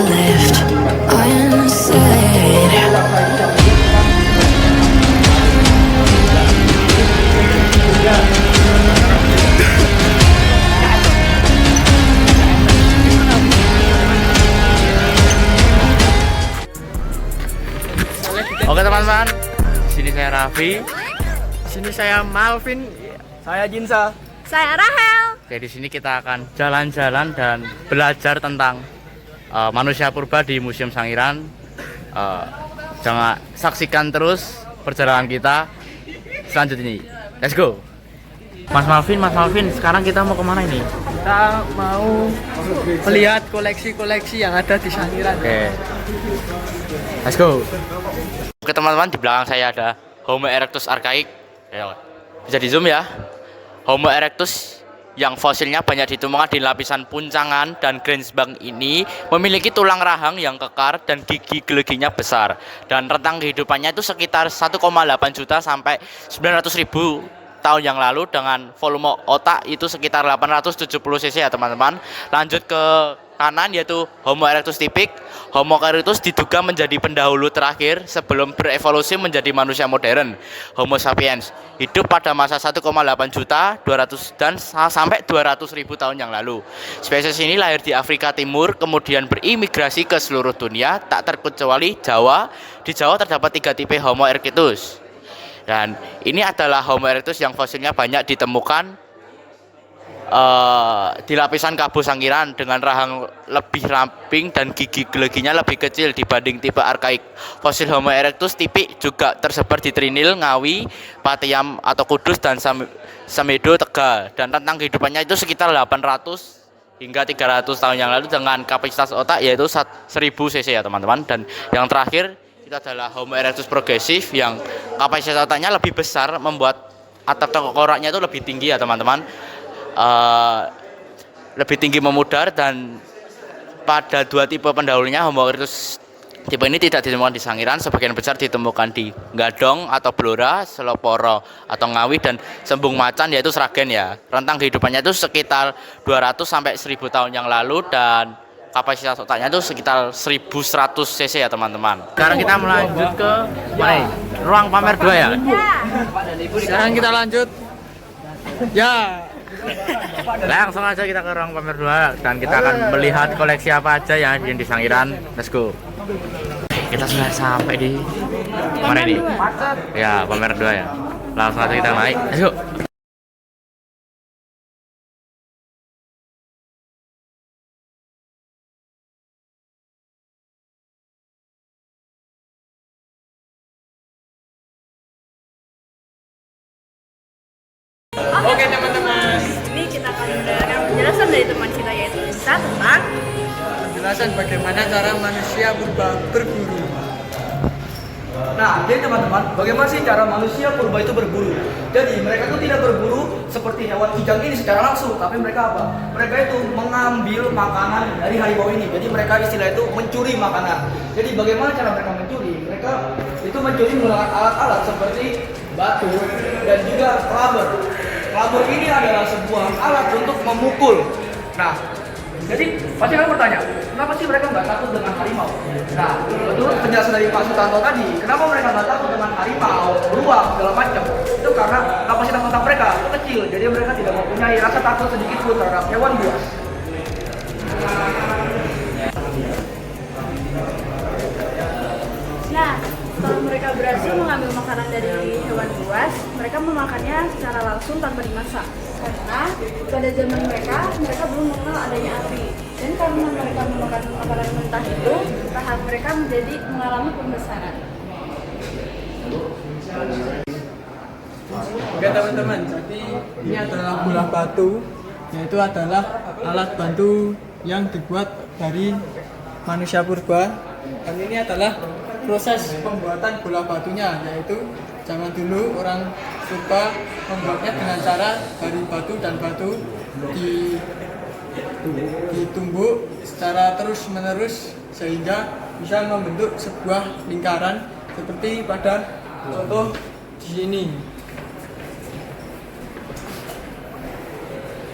lift inside. Oke teman-teman, di sini saya Raffi, di sini saya Malvin, Saya Jinsa. Saya Rahel. Oke, di sini kita akan jalan-jalan dan belajar tentang manusia purba di Museum Sangiran. Jangan saksikan terus perjalanan kita selanjutnya ini. Let's go. Mas Malvin, sekarang kita mau kemana ini? Kita mau melihat koleksi-koleksi yang ada di Sangiran. Oke, let's go. Oke teman-teman, di belakang saya ada Homo erectus archaik. Bisa di zoom ya. Homo erectus yang fosilnya banyak ditemukan di lapisan puncangan dan Grensbank ini memiliki tulang rahang yang kekar dan gigi geleginya besar, dan rentang kehidupannya itu sekitar 1,8 juta sampai 900.000 tahun yang lalu, dengan volume otak itu sekitar 870 cc ya teman-teman. Lanjut ke kanan yaitu Homo erectus tipik. Homo erectus diduga menjadi pendahulu terakhir sebelum berevolusi menjadi manusia modern, Homo sapiens. Hidup pada masa 1,8 juta 200 dan sampai 200.000 tahun yang lalu. Spesies ini lahir di Afrika Timur, kemudian berimigrasi ke seluruh dunia, tak terkecuali Jawa. Di Jawa terdapat 3 tipe Homo erectus. Dan ini adalah Homo erectus yang fosilnya banyak ditemukan di lapisan Kabo Sangiran, dengan rahang lebih ramping dan gigi geleginya lebih kecil dibanding tipe arkaik. Fosil Homo erectus tipik juga tersebar di Trinil, Ngawi, Patiam atau Kudus, dan Samedo, Tegal, dan rentang kehidupannya itu sekitar 800 hingga 300 tahun yang lalu, dengan kapasitas otak yaitu 1000 cc ya teman-teman. Dan yang terakhir itu adalah Homo erectus progresif yang kapasitas otaknya lebih besar, membuat atap tengkoraknya itu lebih tinggi ya teman-teman. Lebih tinggi memudar, dan pada 2 tipe pendahulunya Homo erectus tipe ini tidak ditemukan di Sangiran. Sebagian besar ditemukan di Gadong atau Blora, Seloporo atau Ngawi, dan Sembung Macan yaitu Sragen ya. Rentang kehidupannya itu sekitar 200 sampai 1000 tahun yang lalu, dan kapasitas otaknya itu sekitar 1100 cc ya teman-teman. Sekarang kita melanjut ke mana? Ruang pamer 2 ya? Sekarang kita lanjut. Ya. Langsung aja kita ke ruang pamer 2 dan kita akan melihat koleksi apa aja yang ada di Sangiran. Let's go. Kita sudah sampai di mana ini? Ya, pamer 2 ya. Langsung aja kita naik. Let's go. Oke teman-teman. Ini kita akan mendengarkan penjelasan dari teman kita yaitu Isa tentang Penjelasan bagaimana cara manusia purba berburu. Nah, jadi teman-teman, bagaimana sih cara manusia purba itu berburu? Jadi mereka itu tidak berburu seperti hewan kijang ini secara langsung, tapi mereka apa? Mereka itu mengambil makanan dari harimau ini. Jadi mereka istilah itu mencuri makanan. Jadi bagaimana cara mereka mencuri? Mereka itu mencuri menggunakan alat-alat seperti batu dan juga kelabur. Kelabur ini adalah sebuah alat untuk memukul. Nah, jadi pasti kalian bertanya, kenapa sih mereka nggak takut dengan harimau? Nah, menurut penjelasan dari Pak Sutanto tadi, kenapa mereka nggak takut dengan harimau, beruang, segala macam? Itu karena kapasitas otak mereka kecil, jadi mereka tidak mempunyai rasa takut sedikit pun terhadap hewan buas. Nah, setelah mereka berhasil mengambil makanan dari hewan buas, mereka memakannya secara langsung tanpa dimasak. Karena pada zaman mereka belum mengenal adanya api. Dan karena mereka memakan makanan mentah itu, rahang mereka mengalami pembesaran. Oke teman-teman, jadi ini adalah bola batu, yaitu adalah alat bantu yang dibuat dari manusia purba. Dan ini adalah proses pembuatan bola batunya, yaitu zaman dulu orang purba membuatnya dengan cara dari batu, dan batu ditumbuk secara terus menerus sehingga bisa membentuk sebuah lingkaran seperti pada contoh di sini.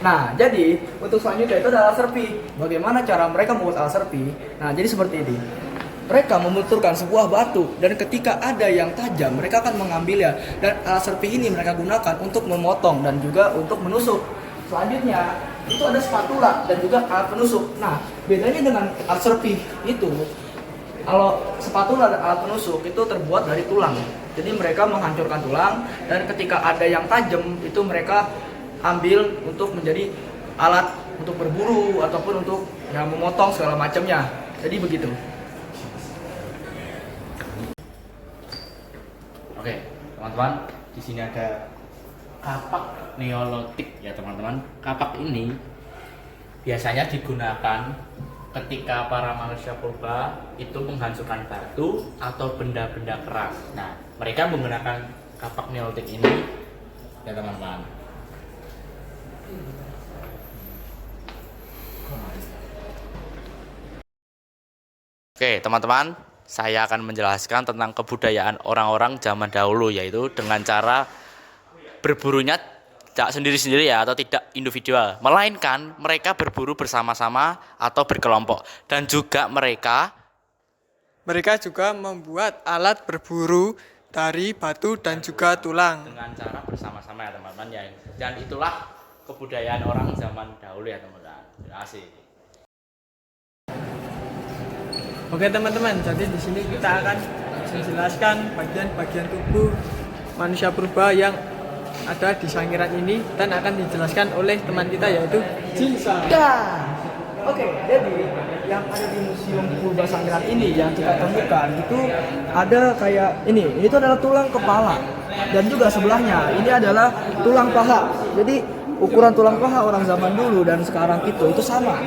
Nah, jadi untuk selanjutnya itu adalah serpi. Bagaimana cara mereka membuat alat serpi? Nah, jadi seperti ini. Mereka membenturkan sebuah batu dan ketika ada yang tajam, mereka akan mengambilnya. Dan alat serpi ini mereka gunakan untuk memotong dan juga untuk menusuk. Selanjutnya, itu ada spatula dan juga alat penusuk. Nah, bedanya dengan alat serpi itu, kalau spatula dan alat penusuk itu terbuat dari tulang. Jadi mereka menghancurkan tulang dan ketika ada yang tajam itu mereka ambil untuk menjadi alat untuk berburu ataupun untuk ya memotong segala macamnya. Jadi begitu. Oke, teman-teman, di sini ada kapak neolitik ya teman-teman. Kapak ini biasanya digunakan ketika para manusia purba itu menghancurkan batu atau benda-benda keras. Nah, mereka menggunakan kapak neolitik ini ya teman-teman. Oke, teman-teman, saya akan menjelaskan tentang kebudayaan orang-orang zaman dahulu, yaitu dengan cara berburunya tidak sendiri-sendiri ya, atau tidak individual, melainkan mereka berburu bersama-sama atau berkelompok. Dan juga mereka juga membuat alat berburu dari batu dan juga tulang. dengan cara bersama-sama ya teman-teman ya. Dan itulah kebudayaan orang zaman dahulu ya teman-teman. Terima kasih. Oke teman-teman, jadi di sini kita akan menjelaskan bagian-bagian tubuh manusia purba yang ada di Sangiran ini dan akan dijelaskan oleh teman kita yaitu Jinsa. Ya. Oke, jadi yang ada di Museum Purba Sangiran ini yang kita temukan itu ada kayak ini itu adalah tulang kepala dan juga sebelahnya ini adalah tulang paha. Jadi ukuran tulang paha orang zaman dulu dan sekarang itu sama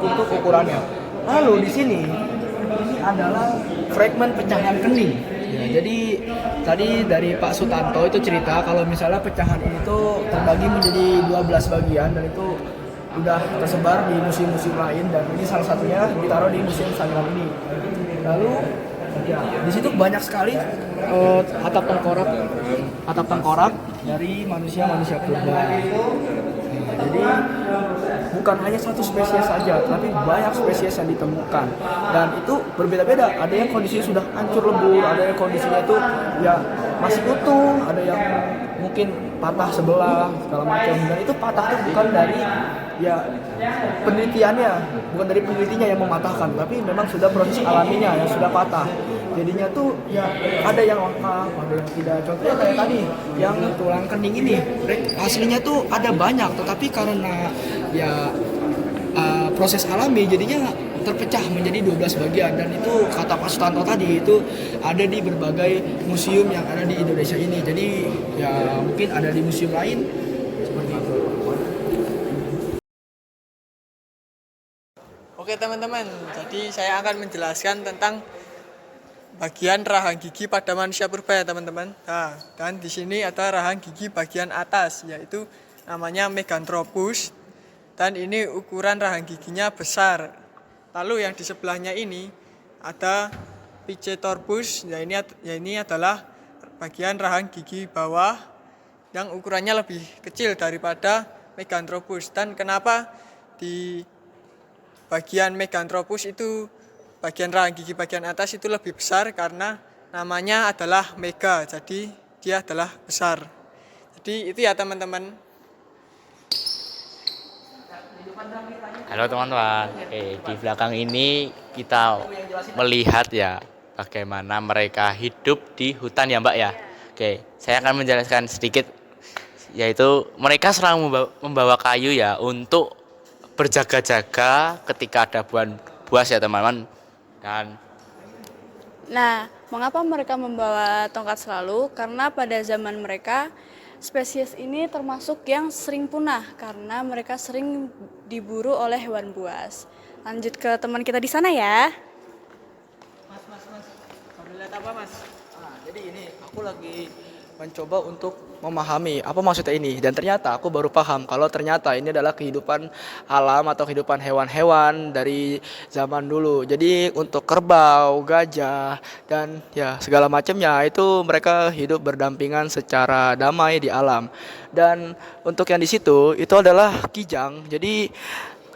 untuk ukurannya. Lalu di sini ini adalah fragmen pecahan kening. Ya, jadi tadi dari Pak Sutanto itu cerita kalau misalnya pecahan ini tuh terbagi menjadi 12 bagian dan itu udah tersebar di museum-museum lain dan ini salah satunya ditaruh di Museum Sangiran ini. Lalu ya di situ banyak sekali atap tengkorak dari manusia purba. Jadi bukan hanya satu spesies saja, tapi banyak spesies yang ditemukan dan itu berbeda-beda. Ada yang kondisinya sudah hancur lebur, ada yang kondisinya itu ya masih utuh, ada yang mungkin patah sebelah segala macam. Dan itu patah itu bukan dari ya penelitiannya, bukan dari penelitinya yang mematahkan, tapi memang sudah proses alaminya yang sudah patah. Jadinya tuh ya ada yang lengkap, ada yang tidak. Contohnya kayak tadi yang tulang kening ini, aslinya tuh ada banyak, tetapi karena ya proses alami jadinya terpecah menjadi 12 bagian dan itu kata Pak Sutanto tadi itu ada di berbagai museum yang ada di Indonesia ini. Jadi ya mungkin ada di museum lain seperti itu. Oke teman-teman, jadi saya akan menjelaskan tentang bagian rahang gigi pada manusia purba ya teman-teman. Nah, dan di sini ada rahang gigi bagian atas yaitu namanya Meganthropus dan ini ukuran rahang giginya besar. Lalu yang di sebelahnya ini ada Pithecanthropus, ya ini adalah bagian rahang gigi bawah yang ukurannya lebih kecil daripada Meganthropus. Dan kenapa di bagian Meganthropus itu bagian rahang gigi bagian atas itu lebih besar karena namanya adalah mega, jadi dia adalah besar. Jadi itu ya teman-teman. Halo teman-teman. Di belakang ini kita melihat ya bagaimana mereka hidup di hutan ya Mbak ya. Saya akan menjelaskan sedikit, yaitu mereka selalu membawa kayu ya untuk berjaga-jaga ketika ada buas ya teman-teman. Nah, mengapa mereka membawa tongkat selalu? Karena pada zaman mereka spesies ini termasuk yang sering punah karena mereka sering diburu oleh hewan buas. Lanjut ke teman kita di sana ya. Mas. Kamu lihat apa, Mas? Jadi ini aku lagi mencoba untuk memahami apa maksudnya ini, dan ternyata aku baru paham kalau ternyata ini adalah kehidupan alam atau kehidupan hewan-hewan dari zaman dulu. Jadi untuk kerbau, gajah, dan ya segala macamnya itu mereka hidup berdampingan secara damai di alam. Dan untuk yang di situ itu adalah kijang. Jadi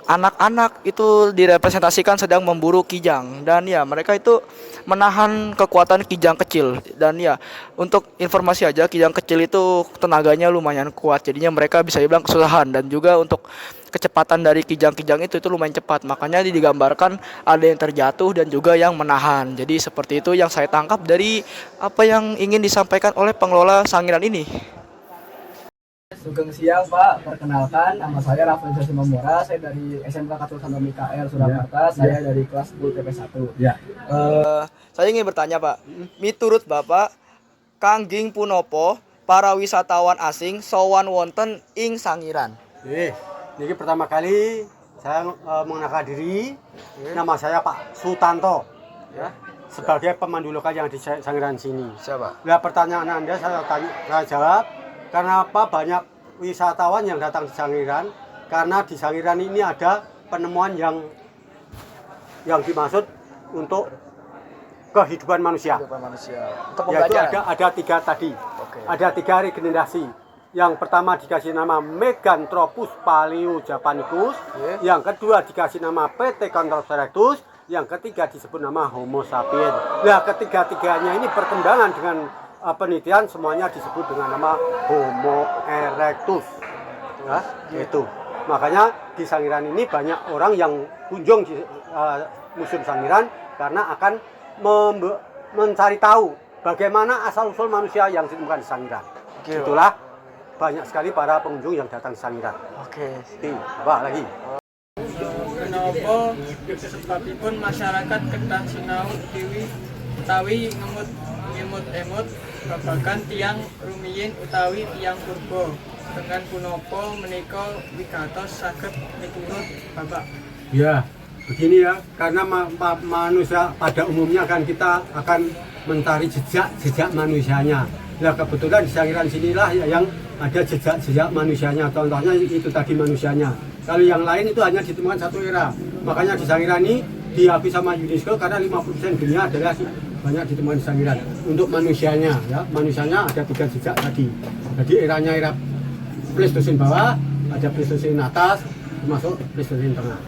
anak-anak itu direpresentasikan sedang memburu kijang, dan ya mereka itu menahan kekuatan kijang kecil. Dan ya untuk informasi aja, kijang kecil itu tenaganya lumayan kuat, jadinya mereka bisa dibilang kesusahan. Dan juga untuk kecepatan dari kijang-kijang itu lumayan cepat, makanya digambarkan ada yang terjatuh dan juga yang menahan. Jadi seperti itu yang saya tangkap dari apa yang ingin disampaikan oleh pengelola Sangiran ini. Sugeng siang Pak, perkenalkan nama saya Rafael Simamora, saya dari SMK Katul Santo Mikael Surakarta, saya dari kelas 10 TP1. Ya. Saya ingin bertanya Pak, miturut Bapak, kangging punopo para wisatawan asing sowan wonten ing Sangiran? Ini pertama kali saya mengenalkan diri, nama saya Pak Sutanto, ya, sebagai pemandu lokal yang di Sangiran sini. Siapa? Nah, pertanyaan Anda saya jawab, kenapa banyak wisatawan yang datang di Sangiran? Karena di Sangiran ini ada penemuan yang dimaksud untuk kehidupan manusia. Untuk Yaitu pembelajaran. ada 3 tadi. Ada 3 regenerasi. Yang pertama dikasih nama Meganthropus paleojapanicus, yang kedua dikasih nama Pithecanthropus erectus, yang ketiga disebut nama Homo sapiens. Nah, ketiga-tiganya ini perkembangan dengan penelitian semuanya disebut dengan nama Homo erectus. Ya, itu. Makanya di Sangiran ini banyak orang yang kunjung di Museum Sangiran karena akan mencari tahu bagaimana asal-usul manusia yang ditemukan di Sangiran. Itulah banyak sekali para pengunjung yang datang di Sangiran. Apa lagi? Kenapa sebabipun masyarakat kedah sinau dewi utawi ngemut-emut babagan tiang rumiyin utawi tiang purba dengan punapa menika wigatos saged miturut Bapak. Ya, begini ya, karena manusia pada umumnya kan kita akan mencari jejak manusianya. Nah, kebetulan di Sangiran sinilah yang ada jejak manusianya. Contohnya itu tadi manusianya. Kalau yang lain itu hanya ditemukan satu era. Makanya di Sangiran ini diakui sama UNESCO karena 50% dunia adalah banyak ditemukan di Sangiran. Untuk manusianya, ya, manusianya ada 3 jejak tadi. Jadi eranya era Pleistosen bawah, ada Pleistosen atas, termasuk Pleistosen tengah.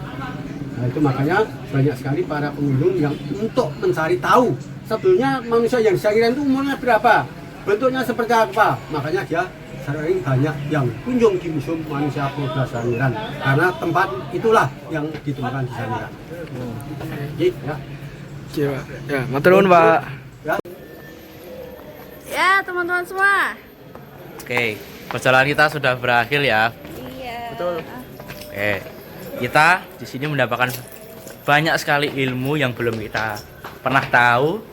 Nah, itu makanya banyak sekali para pengunjung yang untuk mencari tahu sebetulnya manusia yang di Sangiran itu umurnya berapa, bentuknya seperti apa. Makanya dia sering banyak yang kunjung di Museum Manusia Purba Sangiran karena tempat itulah yang ditemukan di Sangiran. Ya, matur nuwun Pak. Ya teman-teman semua. Oke, perjalanan kita sudah berakhir ya. Iya. Betul. Oke, kita di sini mendapatkan banyak sekali ilmu yang belum kita pernah tahu.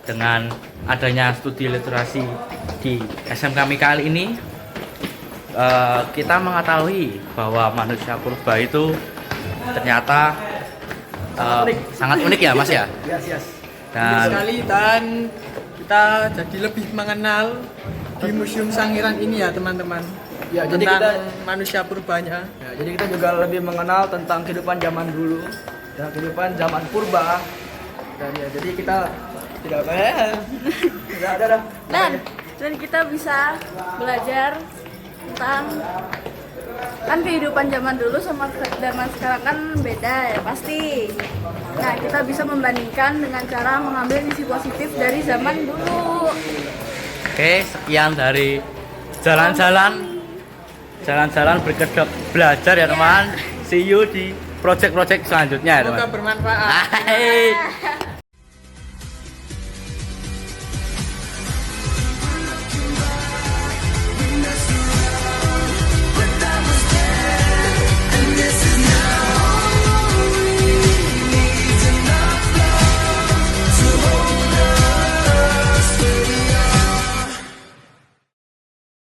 Dengan adanya studi literasi di SMK Mikael ini, kita mengetahui bahwa manusia purba itu ternyata sangat unik ya Mas ya. Yes. Dan Sekali dan kita jadi lebih mengenal di Museum Sangiran ini ya teman-teman. Ya, jadi Tentang manusia purbanya. Ya, jadi kita juga lebih mengenal tentang kehidupan zaman dulu, ya, kehidupan zaman purba. Dan ya, jadi kita tidak apa ya. Tidak ada. Dan kita bisa belajar tentang kan kehidupan zaman dulu sama zaman sekarang kan beda ya pasti. Nah kita bisa membandingkan dengan cara mengambil sisi positif dari zaman dulu. oke, sekian dari jalan-jalan berkedok belajar ya teman. See you di project-project selanjutnya ya teman. Semoga bermanfaat. Hai.